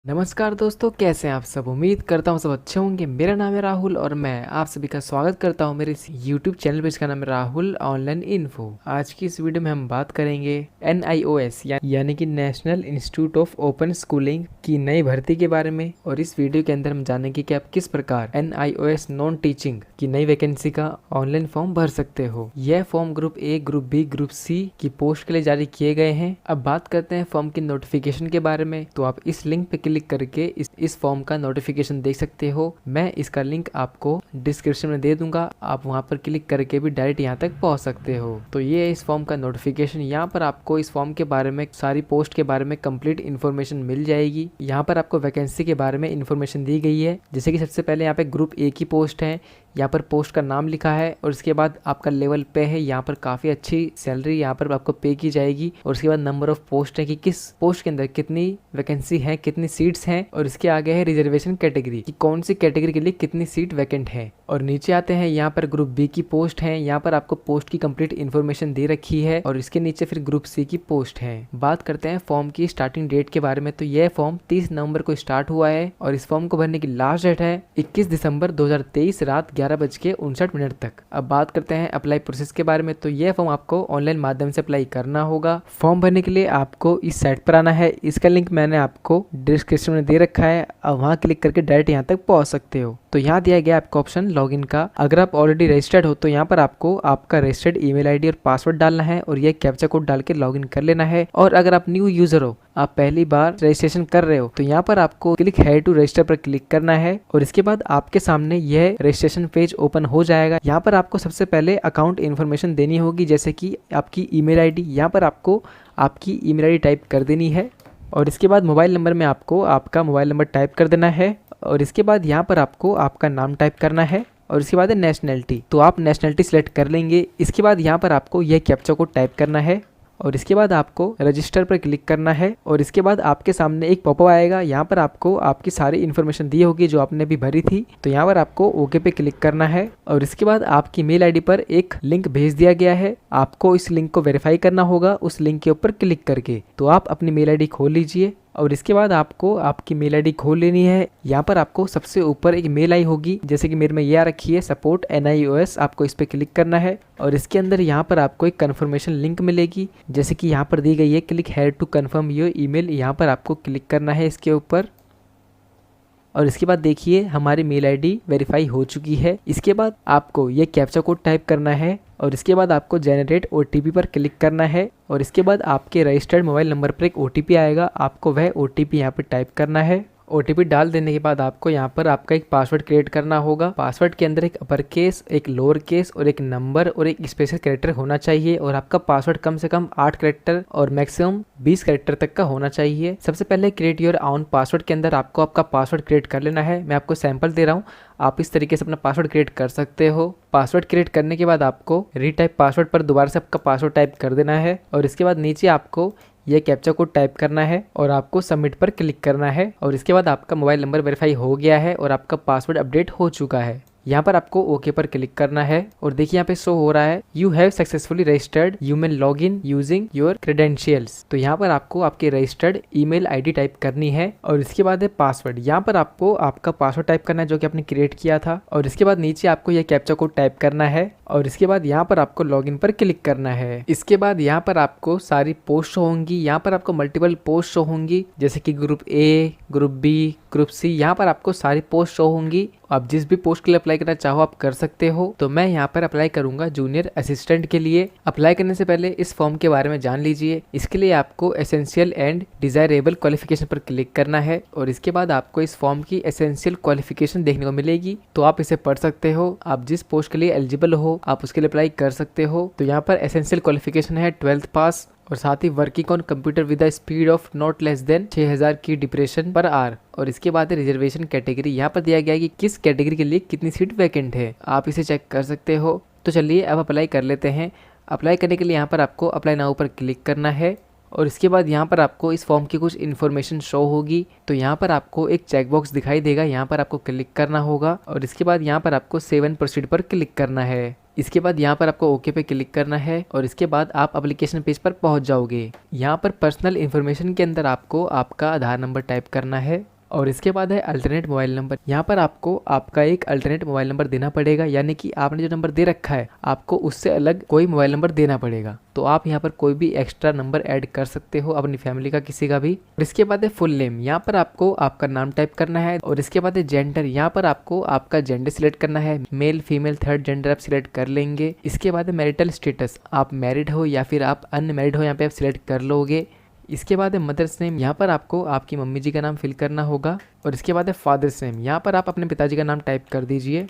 नमस्कार दोस्तों, कैसे हैं आप सब। उम्मीद करता हूँ सब अच्छे होंगे। मेरा नाम है राहुल और मैं आप सभी का स्वागत करता हूँ मेरे इस YouTube चैनल पे, इसका नाम है राहुल ऑनलाइन इन्फो। आज की इस वीडियो में हम बात करेंगे NIOS यानी कि national institute of open schooling की नई भर्ती के बारे में। और इस वीडियो के अंदर हम जानेंगे कि आप किस प्रकार NIOS नॉन टीचिंग की नई वैकेंसी का ऑनलाइन फॉर्म भर सकते हो। यह form group A, group B, group C की पोस्ट के लिए जारी किए गए हैं। अब बात करते हैं फॉर्म की नोटिफिकेशन के बारे में। तो आप इस लिंक पे क्लिक करके इस फॉर्म का नोटिफिकेशन देख सकते हो। मैं इसका लिंक आपको डिस्क्रिप्शन में दे दूंगा, आप वहां पर क्लिक करके भी डायरेक्ट यहां तक पहुंच सकते हो। तो ये है इस फॉर्म का नोटिफिकेशन। यहाँ पर आपको इस फॉर्म के बारे में, सारी पोस्ट के बारे में कंप्लीट इन्फॉर्मेशन मिल जाएगी। यहाँ पर आपको वैकेंसी के बारे में इन्फॉर्मेशन दी गई है। जैसे कि सबसे पहले यहाँ पे ग्रुप ए की पोस्ट है, यहाँ पर पोस्ट का नाम लिखा है और उसके बाद आपका लेवल पे है। यहाँ पर काफी अच्छी सैलरी यहाँ पर आपको पे की जाएगी। और उसके बाद नंबर ऑफ पोस्ट है कि किस पोस्ट के अंदर कितनी वैकेंसी है, कितनी सीट्स हैं। और इसके आगे है रिजर्वेशन कैटेगरी कि कौन सी कैटेगरी के लिए कितनी सीट वैकेंट है। और नीचे आते हैं, यहाँ पर ग्रुप बी की पोस्ट है। यहाँ पर आपको पोस्ट की कंप्लीट इन्फॉर्मेशन दे रखी है। और इसके नीचे फिर ग्रुप सी की पोस्ट है। बात करते हैं फॉर्म की स्टार्टिंग डेट के बारे में। तो यह फॉर्म 30 नवंबर को स्टार्ट हुआ है और इस फॉर्म को भरने की लास्ट डेट है 21 दिसंबर 2023 रात 11:59 तक। अब बात करते हैं अप्लाई प्रोसेस के बारे में। तो यह फॉर्म आपको ऑनलाइन माध्यम से अप्लाई करना होगा। फॉर्म भरने के लिए आपको इस साइट पर आना है। इसका लिंक मैंने आपको डिस्क्रिप्शन में दे रखा है, अब वहां क्लिक करके डायरेक्ट यहाँ तक पहुंच सकते हो। तो यहाँ दिया गया आपको ऑप्शन लॉगिन का। अगर आप ऑलरेडी रजिस्टर्ड हो तो यहाँ पर आपको आपका रजिस्टर्ड ईमेल आईडी और पासवर्ड डालना है और ये कैप्चा कोड डाल के लॉगिन कर लेना है। और अगर आप न्यू यूजर हो, आप पहली बार रजिस्ट्रेशन कर रहे हो, तो यहाँ पर आपको क्लिक है टू रजिस्टर पर क्लिक करना है। और इसके बाद आपके सामने यह रजिस्ट्रेशन पेज ओपन हो जाएगा। यहाँ पर आपको सबसे पहले अकाउंट इन्फॉर्मेशन देनी होगी, जैसे कि आपकी ईमेल आईडी। यहाँ पर आपको आपकी ईमेल आईडी टाइप कर देनी है और इसके बाद मोबाइल नंबर में आपको आपका मोबाइल नंबर टाइप कर देना है। और इसके बाद यहाँ पर आपको आपका नाम टाइप करना है और इसके बाद है नेशनैलिटी। तो आप नेशनैलिटी सिलेक्ट कर लेंगे। इसके बाद यहाँ पर आपको यह कैप्चा कोड टाइप करना है और इसके बाद आपको रजिस्टर पर क्लिक करना है। और इसके बाद आपके सामने एक पॉपअप आएगा। यहाँ पर आपको आपकी सारी इन्फॉर्मेशन दी होगी जो आपने भी भरी थी। तो यहाँ पर आपको ओके पे क्लिक करना है और इसके बाद आपकी मेल आईडी पर एक लिंक भेज दिया गया है। आपको इस लिंक को वेरीफाई करना होगा उस लिंक के ऊपर क्लिक करके। तो आप अपनी मेल आईडी खोल लीजिए और इसके बाद आपको आपकी मेल आईडी खोल लेनी है। यहाँ पर आपको सबसे ऊपर एक मेल आई होगी, जैसे कि मेरे में यह रखी है सपोर्ट NIOS। आपको इस पे क्लिक करना है और इसके अंदर यहाँ पर आपको एक कंफर्मेशन लिंक मिलेगी, जैसे कि यहाँ पर दी गई है click here to confirm your email. यहाँ पर आपको क्लिक करना है इसके ऊपर और इसके बाद देखिए हमारी मेल आईडी वेरीफाई हो चुकी है। इसके बाद आपको ये कैप्चा कोड टाइप करना है और इसके बाद आपको जनरेट OTP पर क्लिक करना है और इसके बाद आपके रजिस्टर्ड मोबाइल नंबर पर एक OTP आएगा। आपको वह OTP यहाँ पर टाइप करना है। OTP डाल देने के बाद आपको यहाँ पर आपका एक पासवर्ड क्रिएट करना होगा। पासवर्ड के अंदर एक अपर केस, एक लोअर केस और एक नंबर और एक स्पेशल कैरेक्टर होना चाहिए। और आपका पासवर्ड कम से कम 8 कैरेक्टर और मैक्सिमम 20 कैरेक्टर तक का होना चाहिए। सबसे पहले क्रिएट योर ओन पासवर्ड के अंदर आपको आपका पासवर्ड क्रिएट कर लेना है। मैं आपको सैंपल दे रहा हूँ, आप इस तरीके से अपना पासवर्ड क्रिएट कर सकते हो। पासवर्ड क्रिएट करने के बाद आपको रीटाइप पासवर्ड पर दोबारा से आपका पासवर्ड टाइप कर देना है और इसके बाद नीचे आपको यह कैप्चा कोड टाइप करना है और आपको सबमिट पर क्लिक करना है। और इसके बाद आपका मोबाइल नंबर वेरीफाई हो गया है और आपका पासवर्ड अपडेट हो चुका है। यहाँ पर आपको ओके पर क्लिक करना है और देखिए यहाँ पे शो हो रहा है you have successfully registered, you can log in using your credentials. तो यहाँ पर आपको आपके रजिस्टर्ड ईमेल आईडी टाइप करनी है और इसके बाद है पासवर्ड। यहाँ पर आपको आपका पासवर्ड टाइप करना है जो कि आपने क्रिएट किया था और इसके बाद नीचे आपको यह कैप्चा कोड टाइप करना है और इसके बाद यहाँ पर आपको लॉगिन पर क्लिक करना है। इसके बाद यहाँ पर आपको सारी पोस्ट होंगी। यहाँ पर आपको मल्टीपल पोस्ट शो होंगी, जैसे कि group A, group B, group C. यहाँ पर आपको सारी पोस्ट शो होंगी। आप जिस भी पोस्ट के लिए अप्लाई करना चाहो आप कर सकते हो। तो मैं यहाँ पर अप्लाई करूंगा जूनियर असिस्टेंट के लिए। अप्लाई करने से पहले इस फॉर्म के बारे में जान लीजिए। इसके लिए आपको एसेंशियल एंड डिजायरेबल क्वालिफिकेशन पर क्लिक करना है और इसके बाद आपको इस फॉर्म की एसेंशियल क्वालिफिकेशन देखने को मिलेगी। तो आप इसे पढ़ सकते हो। आप जिस पोस्ट के लिए एलिजिबल हो आप उसके लिए अप्लाई कर सकते हो। तो यहाँ पर एसेंशियल क्वालिफिकेशन है 12th पास और साथ ही working on computer with the speed of not less than 6000 की डिप्रेशन पर आवर। और इसके बाद है रिजर्वेशन कैटेगरी। यहाँ पर दिया गया है कि किस कैटेगरी के लिए कितनी सीट वैकेंट है, आप इसे चेक कर सकते हो। तो चलिए अब अप्लाई कर लेते हैं। अप्लाई करने के लिए यहाँ पर आपको अप्लाई नाउ पर क्लिक करना है और इसके बाद यहाँ पर आपको इस फॉर्म की कुछ इन्फॉर्मेशन शो होगी। तो यहाँ पर आपको एक चेकबॉक्स दिखाई देगा, यहाँ पर आपको क्लिक करना होगा और इसके बाद यहाँ पर आपको 7 प्रोसीड पर क्लिक करना है। इसके बाद यहाँ पर आपको ओके पे क्लिक करना है और इसके बाद आप एप्लीकेशन पेज पर पहुँच जाओगे। यहाँ पर पर्सनल इन्फॉर्मेशन के अंदर आपको आपका आधार नंबर टाइप करना है और इसके बाद है अल्टरनेट मोबाइल नंबर। यहाँ पर आपको आपका एक अल्टरनेट मोबाइल नंबर देना पड़ेगा, यानी कि आपने जो नंबर दे रखा है आपको उससे अलग कोई मोबाइल नंबर देना पड़ेगा। तो आप यहाँ पर कोई भी एक्स्ट्रा नंबर ऐड कर सकते हो अपनी फैमिली का किसी का भी। और इसके बाद है फुल नेम। यहाँ पर आपको आपका नाम टाइप करना है। और इसके बाद है जेंडर। यहाँ पर आपको आपका जेंडर सिलेक्ट करना है, मेल फीमेल थर्ड जेंडर आप सिलेक्ट कर लेंगे। इसके बाद है मैरिटल स्टेटस, आप मैरिड हो या फिर आप अनमैरिड हो, यहाँ पे आप सिलेक्ट कर लोगे। इसके बाद है मदर्स नेम। यहाँ पर आपको आपकी मम्मी जी का नाम फिल करना होगा। और इसके बाद है फादर्स नेम। यहाँ पर आप अपने पिताजी का नाम टाइप कर दीजिए।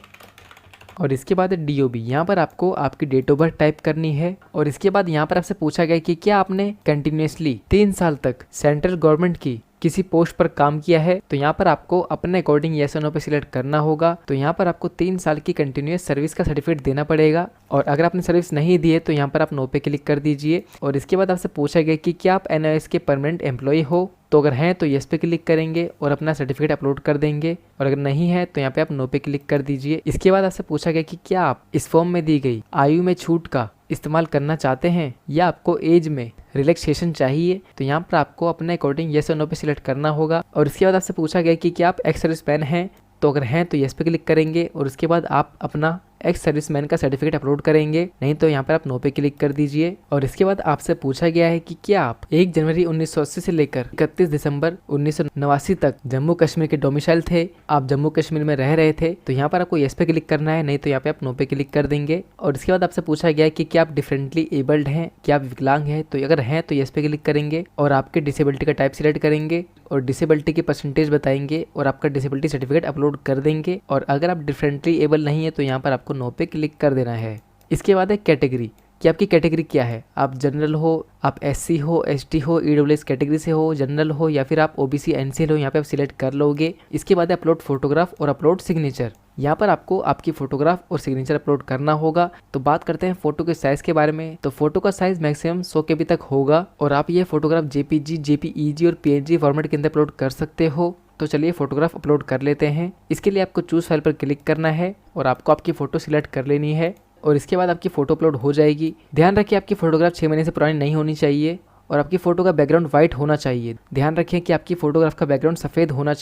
और इसके बाद है DOB। यहाँ पर आपको आपकी डेट ऑफ बर्थ टाइप करनी है। और इसके बाद यहाँ पर आपसे पूछा गया कि क्या आपने कंटिन्यूसली 3 साल तक सेंट्रल गवर्नमेंट की किसी पोस्ट पर काम किया है। तो यहाँ पर आपको अपने अकॉर्डिंग येस और नो पे सिलेक्ट करना होगा। तो यहाँ पर आपको 3 साल की कंटिन्यूस सर्विस का सर्टिफिकेट देना पड़ेगा। और अगर आपने सर्विस नहीं दी है तो यहाँ पर आप नो पे क्लिक कर दीजिए। और इसके बाद आपसे पूछा गया कि क्या आप NIS के परमानेंट एम्प्लॉय हो। तो अगर हैं तो येस पे क्लिक करेंगे और अपना सर्टिफिकेट अपलोड कर देंगे। और अगर नहीं है तो यहाँ पे आप नो पे क्लिक कर दीजिए। इसके बाद आपसे पूछा गया कि क्या आप इस फॉर्म में दी गई आयु में छूट का इस्तेमाल करना चाहते हैं या आपको एज में रिलैक्सेशन चाहिए। तो यहाँ पर आपको अपने अकॉर्डिंग येस और नो पे सिलेक्ट करना होगा। और इसके बाद आपसे पूछा गया कि क्या आप एक्स सर्विसमैन हैं। तो अगर हैं तो येस पे क्लिक करेंगे और उसके बाद आप अपना एक्स सर्विसमैन का सर्टिफिकेट अपलोड करेंगे, नहीं तो यहाँ पर आप नो पे क्लिक कर दीजिए। और इसके बाद आपसे पूछा गया है कि क्या आप 1 जनवरी 1980 से लेकर 31 दिसंबर 1989 तक जम्मू कश्मीर के डोमिसाइल थे, आप जम्मू कश्मीर में रह रहे थे। तो यहाँ पर आपको येस पे क्लिक करना है, नहीं तो यहाँ पे आप नो पे क्लिक कर देंगे। और इसके बाद आपसे पूछा गया है कि क्या आप डिफरेंटली एबल्ड हैं, क्या आप विकलांग हैं। तो अगर हैं तो येस पे क्लिक करेंगे और आपके डिसेबिलिटी का टाइप सिलेक्ट करेंगे और डिसेबिलिटी की परसेंटेज बताएंगे और आपका डिसेबिलिटी सर्टिफिकेट अपलोड कर देंगे। और अगर आप डिफरेंटली एबल नहीं है तो यहाँ पर आपको नो पे क्लिक कर देना है। इसके बाद है कैटेगरी, कि आपकी कैटेगरी क्या है। आप जनरल हो, आप SC हो, ST हो, EWS कैटेगरी से हो, जनरल हो या फिर आप OBC NCL हो, यहाँ पे आप सिलेक्ट कर लोगे। इसके बाद अपलोड फोटोग्राफ और अपलोड सिग्नेचर। यहाँ पर आपको आपकी फोटोग्राफ और सिग्नेचर अपलोड करना होगा। तो बात करते हैं फोटो के साइज के बारे में। तो फोटो का साइज मैक्सिमम 100 KB तक होगा और आप ये फोटोग्राफ JPG, JPEG और PNG फॉर्मेट के अंदर अपलोड कर सकते हो। तो चलिए फोटोग्राफ अपलोड कर लेते हैं। इसके लिए आपको चूज फाइल पर क्लिक करना है और आपको आपकी फोटो सिलेक्ट कर लेनी है। और इसके बाद आपकी फोटो अपलोड हो जाएगी। ध्यान रखिए आपकी फोटोग्राफ 6 महीने से पुरानी नहीं होनी चाहिए और आपकी फोटो का बैकग्राउंड व्हाइट होना चाहिए। ध्यान रखें कि आपकी फोटोग्राफ का बैकग्राउंड सफ़ेद होना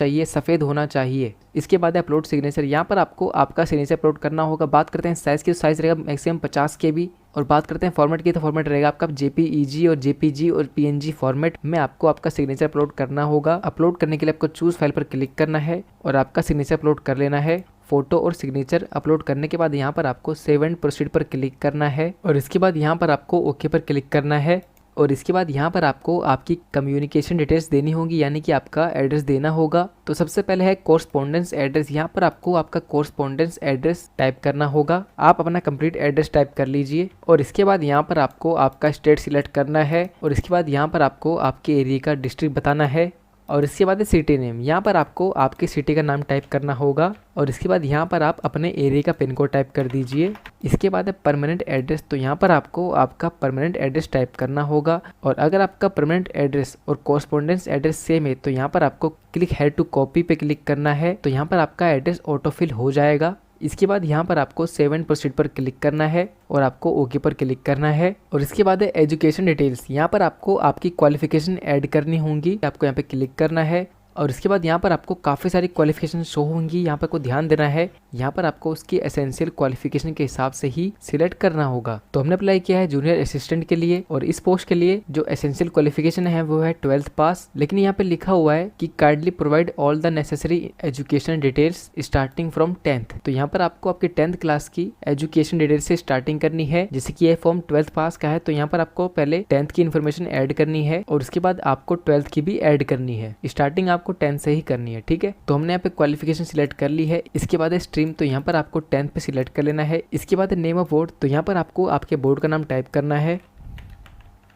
चाहिए। इसके बाद अपलोड सिग्नेचर। यहाँ पर आपको आपका सिग्नेचर अपलोड करना होगा। बात करते हैं साइज की, साइज रहेगा मैक्सिमम 50 KB। और बात करते हैं फॉर्मेट की, तो फॉर्मेट रहेगा आपका JPEG और JPG और PNG फॉर्मेट में आपको आपका सिग्नेचर अपलोड करना होगा। अपलोड करने के लिए आपको चूज फाइल पर क्लिक करना है और आपका सिग्नेचर अपलोड कर लेना है। फोटो और सिग्नेचर अपलोड करने के बाद यहाँ पर आपको सेव एंड प्रोसीड पर क्लिक करना है और इसके बाद यहाँ पर आपको ओके पर क्लिक करना है। और इसके बाद यहाँ पर आपको आपकी कम्युनिकेशन डिटेल्स देनी होगी, यानी कि आपका एड्रेस देना होगा। तो सबसे पहले है कोरस्पोंडेंस एड्रेस। यहाँ पर आपको आपका कोरस्पोंडेंस एड्रेस टाइप करना होगा। आप अपना कंप्लीट एड्रेस टाइप कर लीजिए और इसके बाद यहाँ पर आपको आपका स्टेट सिलेक्ट करना है और इसके बाद यहाँ पर आपको आपके एरिया का डिस्ट्रिक्ट बताना है। और इसके बाद है सिटी नेम। यहाँ पर आपको आपकी सिटी का नाम टाइप करना होगा और इसके बाद यहाँ पर आप अपने एरिया का पिन कोड टाइप कर दीजिए। इसके बाद है परमानेंट एड्रेस। तो यहाँ पर आपको आपका परमानेंट एड्रेस टाइप करना होगा और अगर आपका परमानेंट एड्रेस और कोरस्पोंडेंस एड्रेस सेम है तो यहाँ पर आपको क्लिक हेयर टू कॉपी पे क्लिक करना है। तो यहाँ पर आपका एड्रेस ऑटोफिल हो जाएगा। इसके बाद यहाँ पर आपको सेव एंड प्रोसीड पर क्लिक करना है और आपको ओके पर क्लिक करना है। और इसके बाद है एजुकेशन डिटेल्स। यहाँ पर आपको आपकी क्वालिफिकेशन ऐड करनी होंगी, आपको यहाँ पे क्लिक करना है और इसके बाद यहाँ पर आपको काफ़ी सारी क्वालिफिकेशन शो होंगी। यहाँ पर को ध्यान देना है, यहाँ पर आपको उसकी एसेंशियल क्वालिफिकेशन के हिसाब से ही सिलेक्ट करना होगा। तो हमने अप्लाई किया है जूनियर असिस्टेंट के लिए और इस पोस्ट के लिए जो एसेंशियल क्वालिफिकेशन है वो है 12th पास। लेकिन यहाँ पे लिखा हुआ है कि kindly provide all the necessary education details starting from 10th। तो यहाँ पर आपको आपके 10th क्लास की एजुकेशन डिटेल्स से स्टार्टिंग करनी है। जैसे कि ये फॉर्म 12th पास का है तो यहाँ पर आपको पहले 10th की इन्फॉर्मेशन ऐड करनी है और उसके बाद आपको 12th की भी ऐड करनी है। स्टार्टिंग आपको 10th से ही करनी है, ठीक है। तो हमने यहाँ पे क्वालिफिकेशन सिलेक्ट कर ली है। इसके बाद है स्ट्रीम। तो यहाँ पर आपको 10th पे सिलेक्ट कर लेना है। इसके बाद है नेम ऑफ बोर्ड। तो यहाँ पर आपको आपके बोर्ड का नाम टाइप करना है।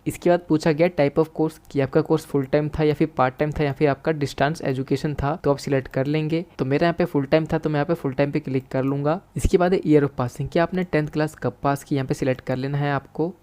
इसके बाद पूछा गया टाइप ऑफ कोर्स कि आपका कोर्स फुल टाइम था या फिर पार्ट टाइम था या फिर आपका डिस्टेंस एजुकेशन था, तो आप सिलेक्ट कर लेंगे। तो मेरा यहाँ पे फुल टाइम था तो मैं यहाँ पे फुल टाइम पे क्लिक कर लूंगा। इसके बाद है ईयर ऑफ पासिंग कि आपने 10th क्लास कब पास की, यहाँ पे सिलेक्ट कर लेना है आपको।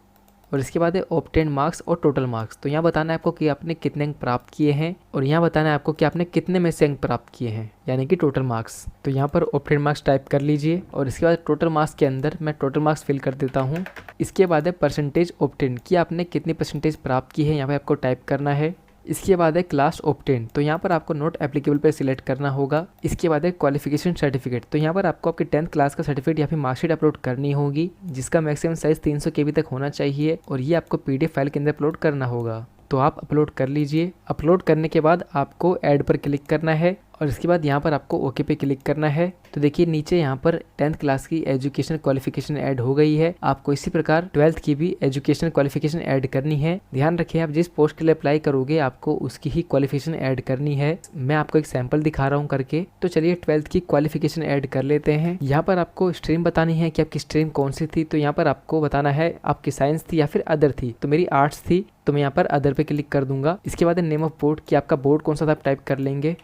और इसके बाद है ऑब्टेन मार्क्स और टोटल मार्क्स। तो यहाँ बताना है आपको कि आपने कितने अंक प्राप्त किए हैं और यहाँ बताना है आपको कि आपने कितने में से अंक प्राप्त किए हैं, यानी कि टोटल मार्क्स। तो यहाँ पर ऑब्टेन मार्क्स टाइप कर लीजिए और इसके बाद टोटल मार्क्स के अंदर मैं टोटल मार्क्स फिल कर देता हूँ। इसके बाद है परसेंटेज ऑब्टेन कि आपने कितनी परसेंटेज प्राप्त की है, यहाँ पे आपको टाइप करना है। इसके बाद है क्लास ऑब्टेन, तो यहाँ पर आपको नॉट एप्लीकेबल पर सिलेक्ट करना होगा। इसके बाद है क्वालिफिकेशन सर्टिफिकेट, तो यहाँ पर आपको आपकी 10th क्लास का सर्टिफिकेट या फिर मार्कशीट अपलोड करनी होगी, जिसका मैक्सिमम साइज 300 KB तक होना चाहिए और ये आपको PDF फाइल के अंदर अपलोड करना होगा। तो आप अपलोड कर लीजिए। अपलोड करने के बाद आपको ऐड पर क्लिक करना है और इसके बाद यहाँ पर आपको ओके पे क्लिक करना है। तो देखिए नीचे यहाँ पर 10th क्लास की एजुकेशन क्वालिफिकेशन ऐड हो गई है। आपको इसी प्रकार 12th की भी एजुकेशन क्वालिफिकेशन ऐड करनी है। ध्यान रखिए, आप जिस पोस्ट के लिए अप्लाई करोगे आपको उसकी ही क्वालिफिकेशन ऐड करनी है। मैं आपको एक सैंपल दिखा रहा हूँ करके। तो चलिए 12th की क्वालिफिकेशन ऐड कर लेते हैं। यहाँ पर आपको स्ट्रीम बतानी है कि आपकी स्ट्रीम कौन सी थी। तो यहाँ पर आपको बताना है आपकी साइंस थी या फिर अदर थी। तो मेरी आर्ट्स थी, तो मैं यहाँ पर अदर पे क्लिक कर दूंगा। इसके बाद नेम ऑफ बोर्ड कि आपका बोर्ड कौन सा था आप टाइप कर लेंगे।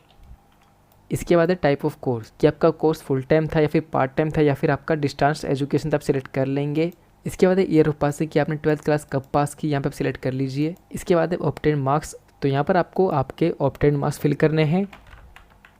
इसके बाद है टाइप ऑफ कोर्स कि आपका कोर्स फुल टाइम था या फिर पार्ट टाइम था या फिर आपका डिस्टेंस एजुकेशन था, आप सिलेक्ट कर लेंगे। इसके बाद है ईयर ऑफ पासिंग कि आपने 12th क्लास कब पास की, यहाँ पे आप सिलेक्ट कर लीजिए। इसके बाद है ऑब्टेन मार्क्स, तो यहाँ पर आपको आपके ऑब्टेन मार्क्स फिल करने हैं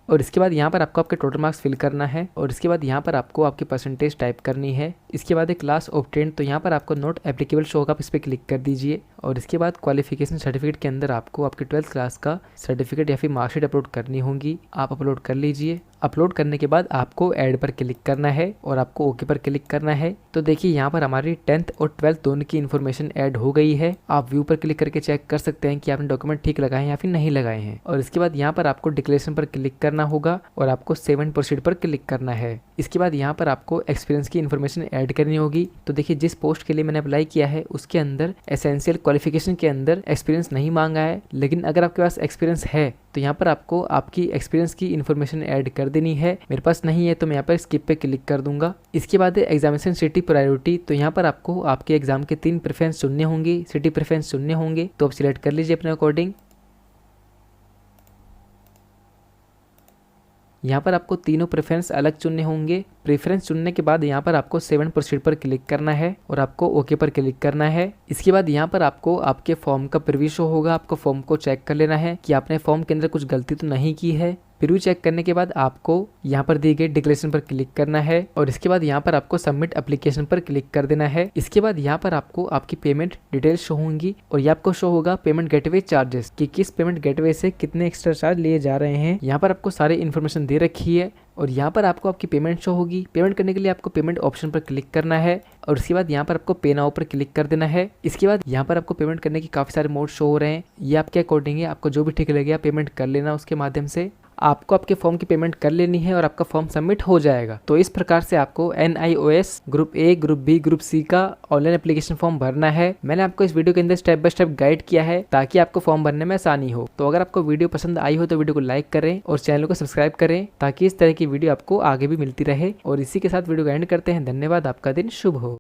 और इसके बाद यहाँ पर आपको आपके टोटल मार्क्स फिल करना है और इसके बाद यहाँ पर आपको आपकी परसेंटेज टाइप करनी है। इसके बाद है क्लास ऑब्टेन, तो यहाँ पर आपको नॉट एप्लीकेबल शो होगा, आप इस पर क्लिक कर दीजिए और इसके बाद क्वालिफिकेशन सर्टिफिकेट के अंदर आपको आपकी 12th क्लास का सर्टिफिकेट या फिर मार्कशीट अपलोड करनी होगी। आप अपलोड कर लीजिए। अपलोड करने के बाद आपको ऐड पर क्लिक करना है और आपको ओके पर क्लिक करना है। तो देखिए यहाँ पर हमारी 10th और 12th दोनों की इन्फॉर्मेशन ऐड हो गई है। आप व्यू पर क्लिक करके चेक कर सकते हैं कि आपने डॉक्यूमेंट ठीक लगाए हैं या फिर नहीं लगाए हैं। और इसके बाद यहाँ पर आपको डिक्लेरेशन पर क्लिक करना होगा और आपको सेव एंड प्रोसीड पर क्लिक करना है। इसके बाद यहाँ पर आपको एक्सपीरियंस की इन्फॉर्मेशन ऐड करनी होगी। तो देखिए जिस पोस्ट के लिए मैंने अप्लाई किया है उसके अंदर एसेंशियल क्वालिफिकेशन के अंदर एक्सपीरियंस नहीं मांगा है, लेकिन अगर आपके पास एक्सपीरियंस है तो यहाँ पर आपको आपकी एक्सपीरियंस की इन्फॉर्मेशन ऐड कर देनी है। मेरे पास नहीं है तो मैं यहाँ पर स्किप पे क्लिक कर दूंगा। इसके बाद एग्जामिनेशन सिटी प्रायोरिटी, तो यहाँ पर आपको आपके एग्जाम के 3 प्रेफरेंस चुनने होंगे, सिटी प्रेफरेंस चुनने होंगे, तो आप सिलेक्ट कर लीजिए अपने अकॉर्डिंग। यहाँ पर आपको तीनों प्रेफरेंस अलग चुनने होंगे। प्रेफरेंस चुनने के बाद यहाँ पर आपको सेव एंड प्रोसीड पर क्लिक करना है और आपको ओके पर क्लिक करना है। इसके बाद यहाँ पर आपको आपके फॉर्म का प्रीव्यू शो होगा। आपको फॉर्म को चेक कर लेना है कि आपने फॉर्म के अंदर कुछ गलती तो नहीं की है। प्रीव्यू चेक करने के बाद आपको यहाँ पर दिए गए डिक्लेरेशन पर क्लिक करना है और इसके बाद यहाँ पर आपको सबमिट एप्लीकेशन पर क्लिक कर देना है। इसके बाद यहाँ पर आपको आपकी पेमेंट डिटेल्स शो होंगी और ये आपको शो होगा पेमेंट गेटवे चार्जेस कि किस पेमेंट गेटवे से कितने एक्स्ट्रा चार्ज लिए जा रहे हैं। यहाँ पर आपको सारी इन्फॉर्मेशन दे रखी है और यहाँ पर आपको आपकी पेमेंट शो होगी। पेमेंट करने के लिए आपको पेमेंट ऑप्शन पर क्लिक करना है और उसके बाद यहाँ पर आपको पे नाउ पर क्लिक कर देना है। इसके बाद यहाँ पर आपको पेमेंट करने के काफी सारे मोड शो हो रहे हैं। ये आपके अकॉर्डिंग है, आपको जो भी ठीक लगेगा पेमेंट कर लेना। उसके माध्यम से आपको आपके फॉर्म की पेमेंट कर लेनी है और आपका फॉर्म सबमिट हो जाएगा। तो इस प्रकार से आपको NIOS group A, group B, group C का ऑनलाइन एप्लीकेशन फॉर्म भरना है। मैंने आपको इस वीडियो के अंदर स्टेप बाय स्टेप गाइड किया है ताकि आपको फॉर्म भरने में आसानी हो। तो अगर आपको वीडियो पसंद आई हो तो वीडियो को लाइक करें और चैनल को सब्सक्राइब करें ताकि इस तरह की वीडियो आपको आगे भी मिलती रहे। और इसी के साथ वीडियो को एंड करते हैं। धन्यवाद, आपका दिन शुभ हो।